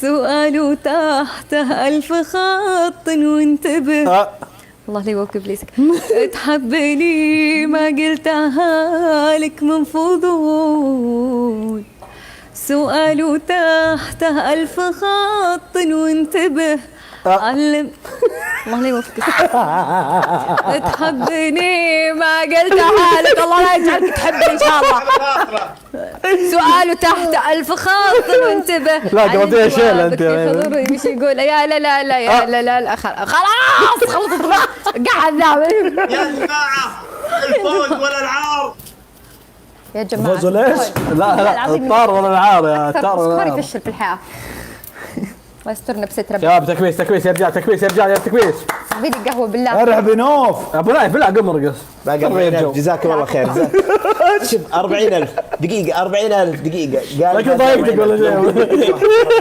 سؤال تحته ألف خط وانتبه. الله لا يوقف لي سكت. تحبني ما قلتها لك من فضول، سؤال تحته ألف خط وانتبه. علم الله لا يوفقك. تحبني ما قلتها لك، الله لا يجعلك تحبني ان شاء الله. سؤال تحت ألف خط وانتبه. لا قضيها شيل انت. مش يقول يا لا لا لا يا لا لا لا خلاص خلصت قاعد ذا. يا جماعة الفوز ولا العار. يا جماعة فوز ولا إيش؟ لا الطار ولا العار يا الطار ولا صار العار. يفشل في الحياة. الله يسترنا بستر ربي. شباب تكبيس يا رجال، تكبيس يا رجال، يا تكبيس. بيدي قهوة بالله. ارحب بنوف. ابو نايف بالله قمر قص. باقي 40,000 جزاكم الله خير. شوف 40,000 دقيقة، 40,000 دقيقة. قال لكن ضايقتك ولا شيء.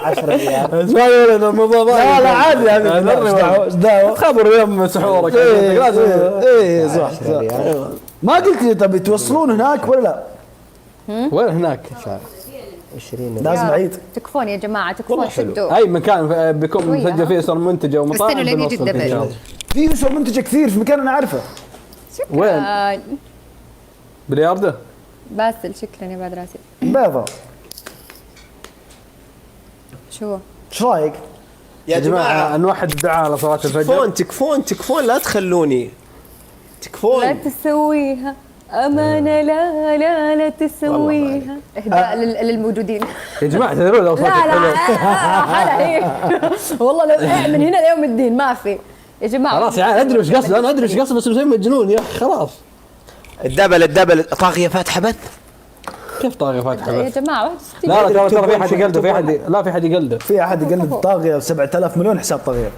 10 ريال. اسمع يا ولد الموضوع ضايق. لا عادي هذه دعوه. خبر يوم سحورك. لازم. ايه صح. ما قلت لي تبي توصلون هناك ولا لا؟ وين هناك؟ 20 لازم اعيد. تكفون يا جماعة تكفون والله حلو. شدوا. اي مكان بيكون مسجل فيه صار منتجه ومطاعم. استنوا لين يجي بنوصل فيه إن شاء الله. الدبل. في سوق منتجه كثير في مكان انا اعرفه. وين؟ بلياردة؟ باسل شكرا يا بعد راسي. بيضة. شو؟ ايش رايك؟ يا جماعة نوحد الدعاء على صلاة الفجر. تكفون لا تخلوني. لا تكفون. تسويها أمانة، لا لا لا تسويها. إهداء للموجودين. يا جماعة تدرون لو صوتك لا لا حلو. حلا هي والله من هنا ليوم الدين ما في يا جماعة. خلاص يعني ادري وش قصد، انا ادري وش قصد بس مسوي مجنون يا اخي خلاص. الدبل طاغية فاتحة بث. كيف طاغية فاتحة يا بس؟ جماعة لا ترى في حد يقلده، في حد لا في حد يقلده. في احد يقلد طاغية 7000 مليون حساب طاغية.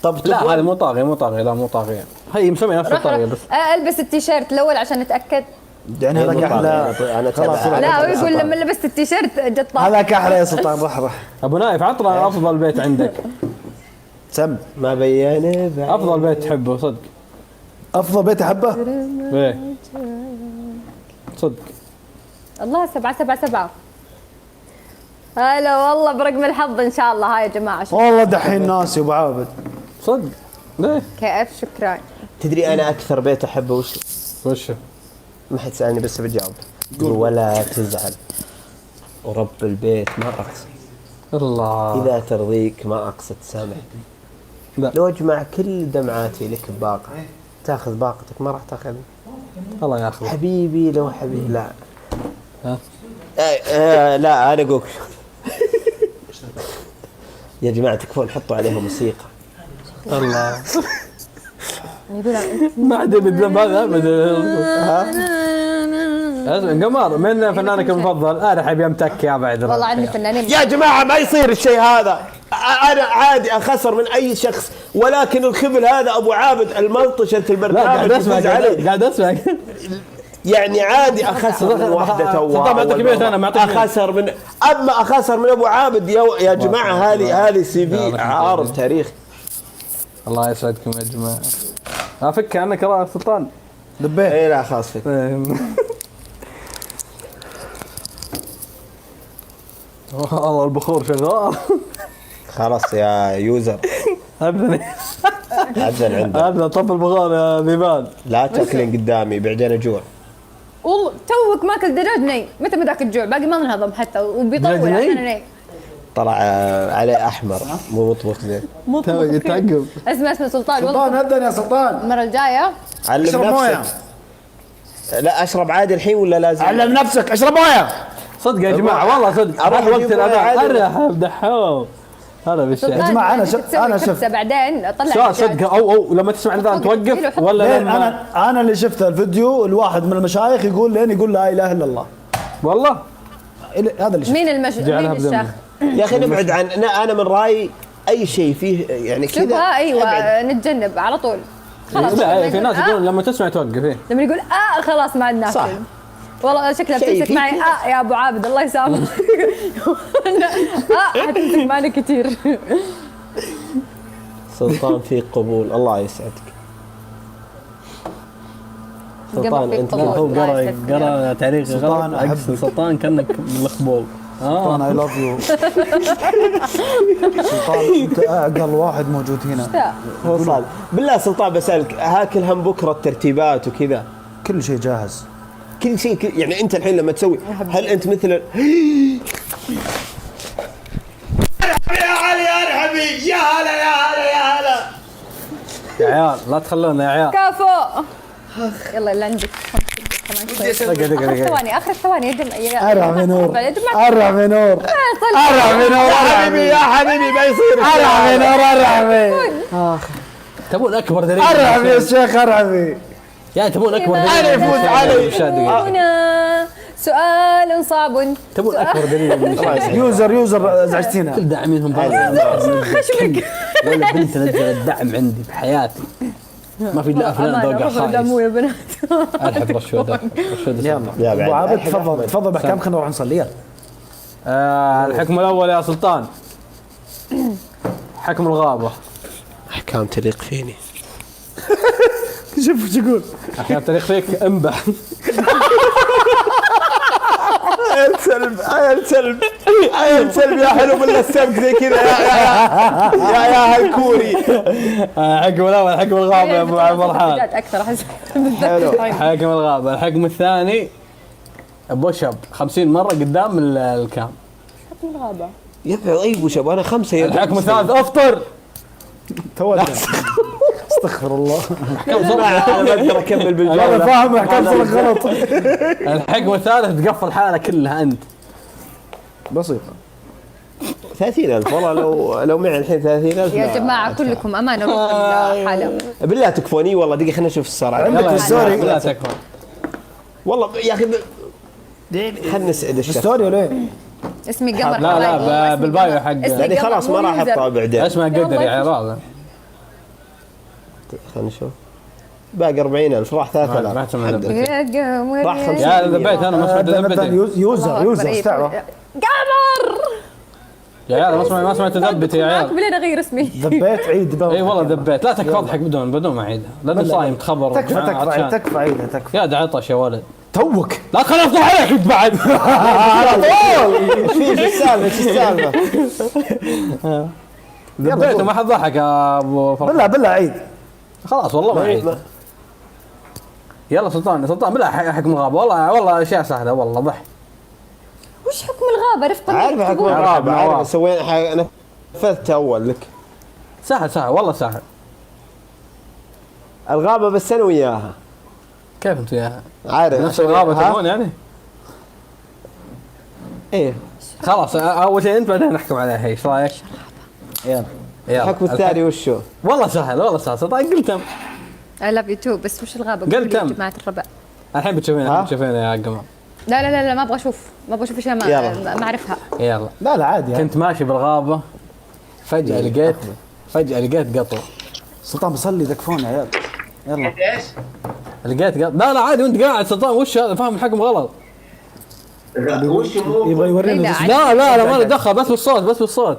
طب لا هذا مو طاغية، لا مو طاغية. هي مسمي نفسها طاغية بس. البس التيشيرت الاول عشان نتأكد. يعني هذاك احلى. انا خلاص لا ويقول لما لبست التيشيرت جت طاغية. هذاك احلى يا سلطان. رح ابو نايف عطنا افضل بيت عندك. سم. ما بيانه افضل بيت تحبه صدق. افضل بيت احبه. ايه صدق. الله 777. هلا والله برقم الحظ ان شاء الله. هاي يا جماعة والله دحين ناسي ابو عابد. صدق ليه؟ كيف شكرا. تدري انا اكثر بيت احبه وش؟ ما حد سالني بس بجاوب. ولا تزعل ورب البيت ما اقصد. الله. اذا ترضيك ما اقصد سامح. لا. لو اجمع كل دمعاتي لك بباقه تاخذ باقتك ما راح تاخذني. الله ياخذ. حبيبي لو حبيبي لا. ها؟ لا انا اقول يا جماعه تكفون حطوا عليها موسيقى. الله. يقول ما عاد بالذنب هذا ابدا. قمر من فنانك المفضل؟ انا احب يمتك يا بعد. والله عندي فنانين. يا جماعه ما يصير الشيء هذا. انا عادي اخسر من اي شخص ولكن الخبل هذا ابو عابد الملطشه لا البرنامج قاعد اسمع قاعد اسمع. يعني عادي اخسر من واحده طبعا معطيك بيت انا معطيك اخسر من اما اخسر من ابو عابد يا جماعه هذه سي في عار تاريخ. الله يسعدكم يا جماعه. افك عنك يا سلطان. دبيه. اي لا خلاص فيك. والله البخور شغال. خلاص يا يوزر ابدا اذن عندك. هذا طب البخور يا ذيبان. لا تاكلين قدامي بعدين اجوع. والله توك ماكل دجاج ني. متى ذاك الجوع باقي ما انهضم حتى وبيطول دجاج ني؟ عشان ني. طلع عليه احمر مو مطبخ زين. يتعقب. اسمع سلطان سلطان والله اذن يا سلطان. المرة الجاية علم اشرب مويه. نفسك. لا اشرب عادي الحين ولا لازم؟ علم نفسك اشرب مويه. صدق يا جماعه والله صدق. أروح اروح وقت أجيب الاذان عادي. ارحب دحوم. هذا بالشيء. يا جماعة أنا شفت. بعدين طلع سؤال دجاج. صدق او لما تسمع الاذان توقف ولا لين لما؟ انا اللي شفت الفيديو الواحد من المشايخ يقول يقول لا اله الا الله. والله هذا اللي شفته. مين جعلها مين الشيخ؟ يا اخي نبعد عن انا من رايي اي شيء فيه يعني كذا شوفها ايوه أبعد. نتجنب على طول. خلاص لا في ناس آه. يقولون لما تسمع توقف إيه. لما يقول خلاص ما عاد صح. ناكل. والله شكلها شيء بتمسك في معي كذا. يا ابو عابد الله يسامحك. حتمسك معنا كثير. سلطان فيك قبول، الله يسعدك. سلطان انت قبول. هو الله قرا يسلمك. قرا تاريخ سلطان غلط. أحبك. سلطان كانك من الخبول. سلطان اي لاف يو. سلطان انت اقل واحد موجود هنا. وصل بالله. سلطان بسألك، هاكلهم بكره الترتيبات وكذا كل شيء جاهز. كل شيء يعني انت الحين لما تسوي، هل انت مثل يا علي ارحبي، يا هلا يا هلا يا هلا. يا عيال لا تخلونا يا عيال. كفو. يلا اللي عندك كمان شوي. اخر ثواني يا جماعه. ارعى نور، يا جماعه ارعى نور، طلع. ارعى نور، حبيبي يا حبيبي ما يصير. ارعى نور، ارعى تبون اكبر دليل؟ ارعى يا شيخ، ارعى. يعني تبون اكبر دليل؟ أنا يفوز علي. هنا سؤال صعب. تبون اكبر دليل؟ يوزر ازعجتينا. كل داعمينهم خشمك. ولا بنت نزلت دعم عندي بحياتي. ما في الا فلان توقع خايس. يا بنات. الحق رشوده. يلا يا ابو بعد. عابد تفضل تفضل باحكام، خلينا نروح نصلي. يلا الحكم الاول يا سلطان. حكم الغابه. احكام تليق فيني. شوف شو يقول. احكام تاريخ فيك انبح. عيل سلب، عيل سلب، عيل سلب يا حلو بالله السمك زي كذا يا هالكوري. حكم الاول حكم الغابه يا ابو فرحان. اكثر احس. حلو. حكم الغابه. الحكم الثاني بوش اب 50 مره قدام الكام. حكم الغابه. يا اي وشب انا 5 يا الحكم الثالث افطر. توجه. استغفر الله. انا ما اقدر اكمل انا بالجوله. فاهم احكام صلك غلط. الحكم الثالث تقفل حالة كلها انت. بسيطة. 30,000 والله لو معي الحين 30,000. يا جماعه كلكم امانه روحوا الحالة. بالله تكفوني والله. دقيقه خلينا نشوف الصراحه. عندك يلا يا الستوري؟ جماعة، لا تكفى. والله يا اخي خلينا نسعد الشخص. ستوري ولا ايه؟ اسمي قمر. لا بالبايو حق. يعني خلاص ما راح احطها بعدين. اسمع قدر يا عيال. خلينا نشوف. باقي 40,000 راح 3,000. ما تسمع ذبت. يا قمر راح 50. يا ذبيت انا ما سمعت ذبتي. يوزر استعوى. قمر. يا عيال ما سمعت ذبتي يا عيال. بلين اغير اسمي. ذبيت عيد. اي والله ذبيت. لا تكفى اضحك بدون ما اعيدها لانه صايم تخبر. تكفى عيدها تكفى. يا عطش يا ولد. توك. لا تخليني افتح عليك انت بعد. ايش السالفه؟ ايش السالفه؟ ذبيت وما حد ضحك يا ابو فرح. بالله عيد. خلاص والله ما عيد. يلا سلطان بالله حكم الغابه. والله اشياء سهله والله ضح. وش حكم الغابه؟ رفقا عارف حكم الغابه. عارف سوينا نفذت اول لك. سهل والله سهل. الغابه بس انا وياها. كيف انت وياها؟ عارف نفس الغابه تبون يعني؟ ايه. خلاص اول شيء انت بعدين نحكم عليها. ايش رايك؟ يلا. الحكم الثاني وشو؟ والله سهل سلطان قلتم. I love you too. بس وش الغابه؟ قلت قولوا لي كم؟ يا جماعه الربع. الحين بتشوفينها يا قمر. لا ما ابغى اشوف. ما ابغى اشوف اشياء ما اعرفها. يلا. لا عادي. كنت ماشي بالغابه فجاه لقيت قطو. سلطان بصلي ذكفون يا عيال. يلا. ايش؟ لقيت قطو. لا عادي وانت قاعد سلطان. وش هذا؟ فاهم الحكم غلط. وش يبغى يورينا. لا، لا ما له دخل. بس بالصوت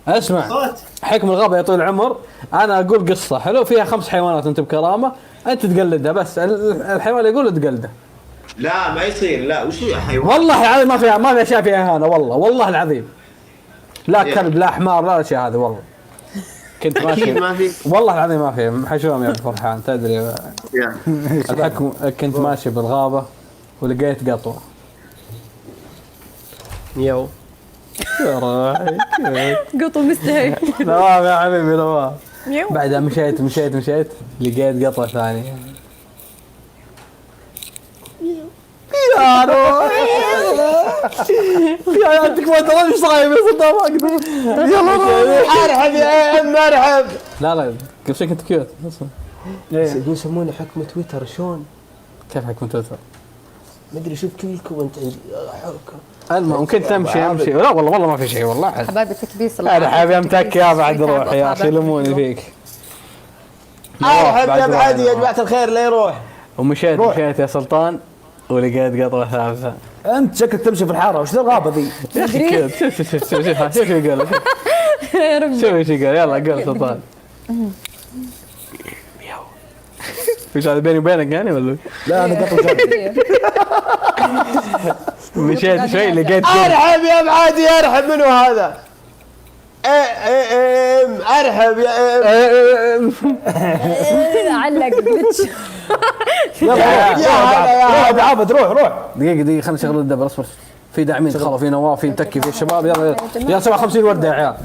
اسمع. صوت؟ حكم الغابه يا طويل العمر. انا اقول قصه حلو فيها 5 حيوانات انت بكرامه. انت تقلدها بس الحيوان اللي يقول تقلده. لا ما يصير. لا وش هو حيوان؟ والله العظيم ما في اشياء فيها اهانه. والله العظيم. لا كلب لا حمار لا الاشياء هذه والله. كنت ماشي. اكيد ما في. والله العظيم ما في. حشوم يا ابو فرحان تدري. الحكم كنت ماشي بالغابه ولقيت قطوه. يو. يا راعي قطو مستحي. نواف يا حبيبي نواف. ميو. بعدها مشيت لقيت قطوه ثانيه. يا روحي يا عندك ما ترى ايش صاير يا سلطان ما اقدر. يلا ارحب يا ام ارحب. لا قبل شوي كنت كيوت. يقول يسمونه حكم تويتر. شلون؟ كيف حكم تويتر؟ ما ادري شوف كل كومنت عندي حكم ممكن تمشي امشي. لا والله ما في شيء والله. حبايبي تكبيس انا حابب امتك يا بعد روح يا اخي لموني فيك. ارحب يا بعد يا جماعه الخير لا يروح. ومشيت يا سلطان ولقيت قطوه ثالثه. انت شكلك تمشي في الحاره، وش ذا الغابه ذي؟ كذا شوف يقول يا ربي. شوف ايش يقول. يلا قول سلطان. فيش هذا بيني وبينك يعني ولا؟ لا انا قطو جد. مشيت شوي لقيت ارحب يا بعادي ارحب منو هذا؟ ارحب يا علق بلتش. يا ابو عابد روح. دقيقة خلينا نشغل الدبر. اصبر في داعمين دخلوا، في نواف، في متكي، في الشباب. يلا يا 57 ورده يا عيال.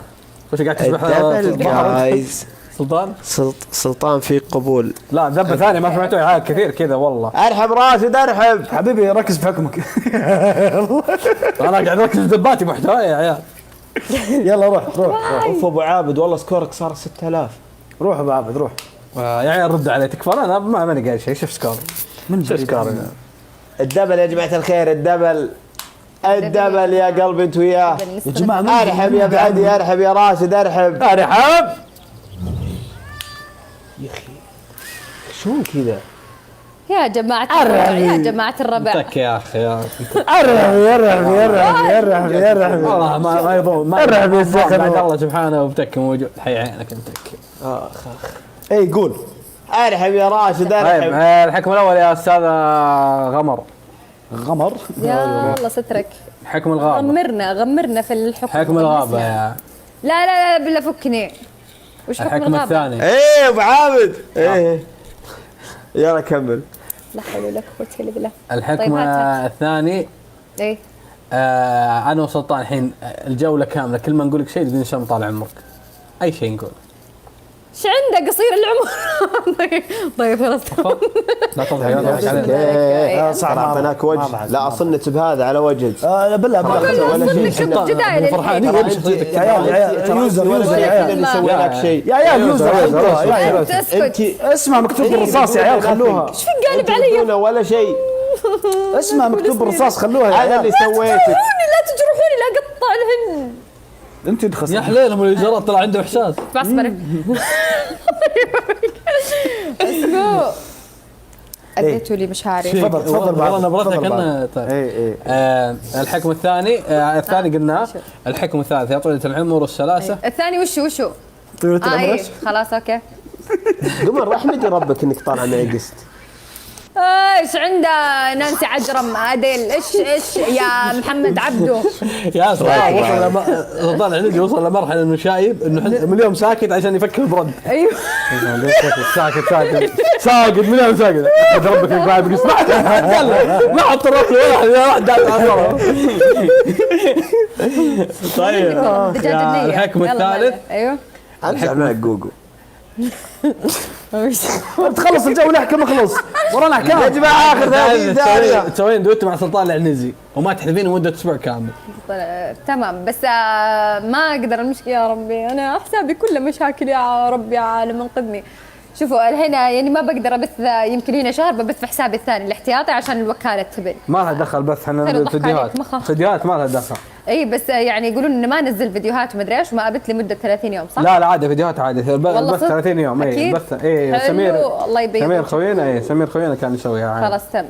وش قاعد تسبح جايز سلطان؟ سلطان في قبول. لا ذبه ثانيه ما سمعتوه يا عيال كثير كذا والله. ارحب راشد ارحب حبيبي ركز في حكمك. انا قاعد اركز في دباتي محتوى يا عيال. يلا روح اوف ابو عابد والله سكورك صار 6000. روح ابو عابد روح. يا عيال رد علي تكفى. انا ماني قايل شيء. شوف سكور شوف سكور. الدبل يا جماعه الخير الدبل يا قلبي انت وياه. يا جماعه ارحب يا بعدي ارحب يا راشد ارحب. ارحب يا اخي شلون كذا؟ يا جماعة الربع، يا جماعة الربع. تك يا اخي يا يرحب والله ما يضون ما ارحب يا سخن. بعد الله سبحانه وبتك موجود. حي عينك متك. اي قول. ارحب يا راشد طيب ارحب. الحكم الاول يا استاذ غمر. يا الله سترك. حكم الغابه. غمرنا في الحكم. حكم الغابه يا لا بالله فكني. وش حكم الحكم الغابة؟ الثاني. ايه ابو عابد ايه يلا كمل. لا حول ولا قوة الا بالله. الحكم طيب هات. الثاني ايه انا وسلطان الحين الجوله كامله كل ما نقول لك شيء تقول ان شاء الله طال عمرك. اي شيء نقول. ايش عنده قصير العمر؟ طيب خلاص. لا تضحك علينا. صعب اعطيناك وجه. لا اصنت بهذا على وجهك. لا بالله ولا شيء. ابتدائي فرحانين يا عيال يوزر يا عيال اللي سوي لك شيء. يا عيال يوزر انت اسكت. اسمع مكتوب بالرصاص يا عيال خلوها. ايش في قالب علي؟ ولا شيء. اسمع مكتوب بالرصاص خلوها يا انا عيال. اللي سويته. لا تجرحوني لا اقطع الهن. انت تخسر. يا حليلهم الوزارات طلع عنده احساس. اصبر. اسمعوا. اديتوا لي مشاعري. تفضل والله نبرتها كنا اي الحكم الثاني الثاني قلناه. الحكم الثالث يا طويلة العمر والسلاسة. الثاني وشو؟ طيورة العمر ايه خلاص اوكي. قمر احمدي ربك انك طالعه معي قست. ايش عنده نانسي عجرم اديل ايش يا محمد عبده. يا سلطان عنيدي وصل لمرحلة انه شايب انه من اليوم ساكت عشان يفكر برد. ايوه ساكت من اليوم ساكت. احمد ربك انك قاعد قص ما حط راسي ولا واحد طيب الحكم الثالث. ايوه امزح معك جوجو. تخلص الجو نحكم نخلص ورانا احكام. يا جماعه اخر 30 ثانيه. تسوين دويتو مع سلطان العنزي وما تحذفين مدة اسبوع كامل. تمام بس ما اقدر المشكله يا ربي. انا حسابي كله مشاكل يا ربي يا عالم انقذني. شوفوا الحين يعني ما بقدر ابث. يمكن هنا شهر ببث في حسابي الثاني الاحتياطي عشان الوكاله تبن. ما لها دخل بث احنا حلو، ننزل ضحك فيديوهات. عليك، ما خاف. فيديوهات ما لها دخل. اي بس يعني يقولون ان ما نزل فيديوهات وما ادري ايش وما ابث لمده 30 يوم صح؟ لا عادي فيديوهات عادي. والله البث صدق؟ 30 يوم. اي أكيد؟ البث اي حلو، سمير. الله يبيض سمير وجهك. خوينا سمير خوينا كان يسويها عادي. خلاص تم.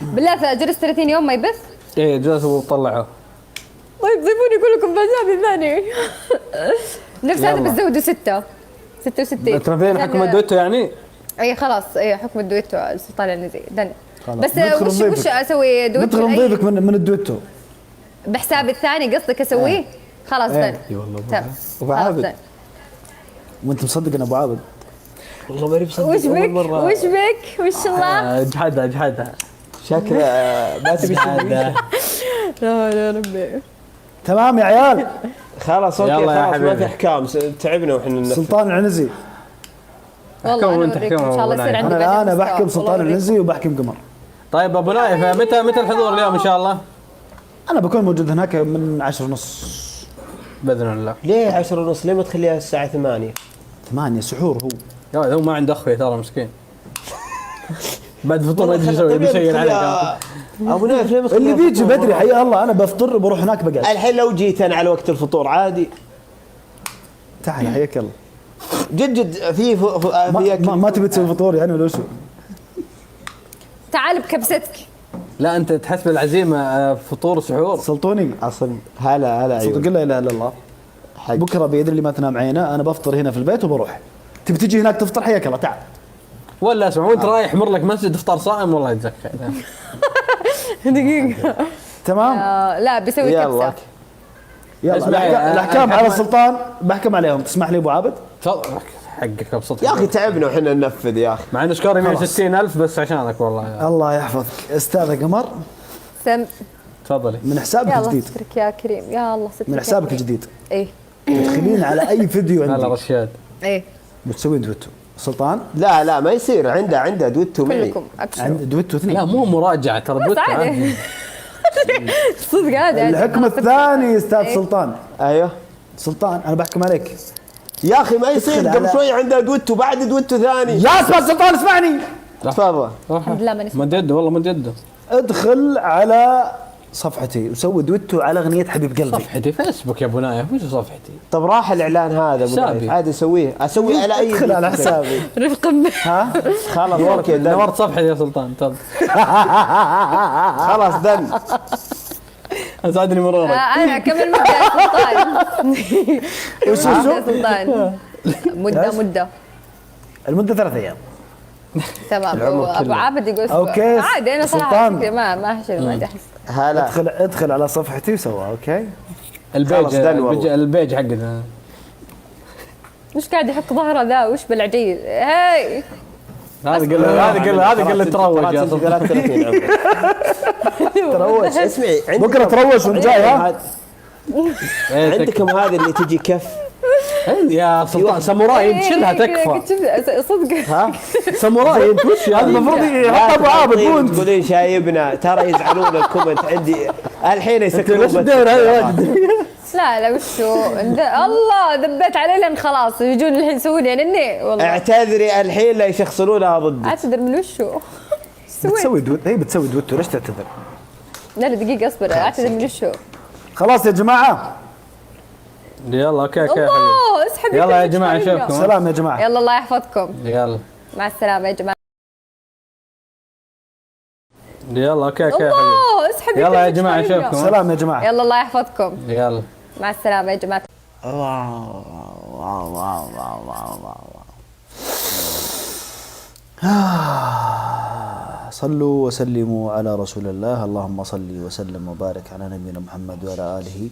بالله جلس 30 يوم ما يبث؟ ايه جلسوا وطلعوا. طيب ضيفوني كلكم بحسابي الثاني. نفس هذا بتزودوا 66. ترى حكم الدويتو يعني. اي خلاص اي حكم الدويتو السلطان العنزي دن. بس ندخل وش نضيفك. اسوي دويتو ندخل نضيفك من الدويتو. بحسابي الثاني قصدك اسويه؟ خلاص دن. اي والله ابو عابد. وانت مصدق ان ابو عابد؟ والله ماني مصدق. وش بك وش الله؟ جحدها شكله ما تبي جحدها. لا ربي. تمام يا عيال. خلاص اوكي يلا يا خلاص ما حبيبي. في احكام تعبنا واحنا ننفذ. سلطان العنزي. والله احكموا انا وانت اوريكم ان احكموا شاء الله يصير عندي انا بعدين بحكم مستوى. سلطان والله العنزي وبحكم قمر. طيب ابو نايف متى الحضور اليوم ان شاء الله؟ انا بكون موجود هناك من 10:30. باذن الله. ليه 10:30 ليه ما تخليها الساعه 8؟ 8 سحور هو. يا ولد هو ما عنده اخوه ترى مسكين. بعد فطور يجي يسوي بيشيل عليك. ابو نايف ليه اللي بيجي بدري حيا الله، انا بفطر بروح هناك بقعد. الحين لو جيت انا على وقت الفطور عادي. تعال حياك الله. جد في ما تبي تسوي فطور يعني ولا شو؟ تعال بكبستك. لا انت تحسب العزيمه فطور سحور. سلطوني اصلا هلا صدق عيون. لا اله الا الله. بكره بيدري اللي ما تنام عينه، انا بفطر هنا في البيت وبروح. تبي تجي هناك تفطر حياك الله تعال. ولا اسمع وانت رايح مر لك مسجد افطار صائم والله يجزاك خير. دقيقة. تمام. لا بيسوي يلا. كبسة. يلا اسمعي، الاحكام على السلطان بحكم عليهم. تسمح لي ابو عابد؟ تفضل حقك ابسط. يا اخي تعبنا وحنا ننفذ يا اخي. مع انه سكوري 160,000 بس عشانك والله. الله يحفظك استاذه قمر. سم. تفضلي. من حسابك يا الله الجديد، سترك يا كريم، يا الله سترك من يا حسابك كريم. الجديد ايه تدخلين على اي فيديو هلا عندي رشاد. ايه بتسوين دويتو. سلطان لا ما يصير، عنده دويتو معي. كلكم ابشروا. عند دويتو اثنين. لا مو مراجعه ترى بس دوت عادي. عادي. صدق عادي. الحكم الثاني استاذ إيه. سلطان. ايوه سلطان انا بحكم عليك. يا اخي ما يصير، ادخل قبل على- شوي عنده دويتو بعد دويتو ثاني. يا اسمع سلطان اسمعني. تفضل. الحمد لله ماني ما جد والله ما جد. ادخل على صفحتي وسوي دويتو على اغنيه حبيب قلبي. صفحتي فيسبوك يا ابو نايف، وش صفحتي؟ طب راح الاعلان هذا أبو حسابي. نايف. عادي اسوي على اي ادخل على حسابي. رفقا به. ها خلاص اوكي دن. نورت صفحتي يا سلطان تفضل. خلاص دن. اسعدني مرورك. انا كمل مدة يا سلطان. وش يا سلطان. مدة المده 3 ايام. تمام. ابو عابد يقول أوكي. عادي انا صراحة سلطان. فكرة ما هشيل ما احس. هلا ادخل على صفحتي وسوى اوكي. خلاص دن والله. البيج حقنا. مش قاعد يحك ظهره ذا وش بالعجيل هاي. هذا قال تروج يا سلطان. 33 عمرك. تروج. اسمعي بكره تروج وانت جاي ها. عندكم هذه اللي تجي كف. يا سلطان ساموراي تشيلها تكفى. صدق. ها ساموراي انت وش هذا المفروض يحط ابو عابد مو انت. تقولين شايبنا ترى يزعلون الكومنت عندي الحين ليش يسكرون الدور هذا واجد. لا وشو الله ذبيت عليه لين خلاص يجون الحين يسوون يعني اني والله اعتذري الحين لا يشخصنونها ضدي. اعتذر من وشو؟ سويت؟ بتسوي دويتو. هي بتسوي دويتو ليش تعتذر؟ لا دقيقة اصبر اعتذر من وشو؟ خلاص يا جماعه. يلا اوكي حبيبي. الله اسحب يلا يا يدك جماعة شوية. نشوفكم. سلام يا جماعه. يلا الله يحفظكم. يلا مع السلامة يا جماعة. يلا اوكي حبيبي. الله اسحب يلا يا يدك جماعة شوية. نشوفكم. سلام يا جماعه. يلا الله يحفظكم. يلا مع السلامة يا جماعة. صلوا وسلموا على رسول الله. اللهم صل وسلم وبارك على نبينا محمد وعلى اله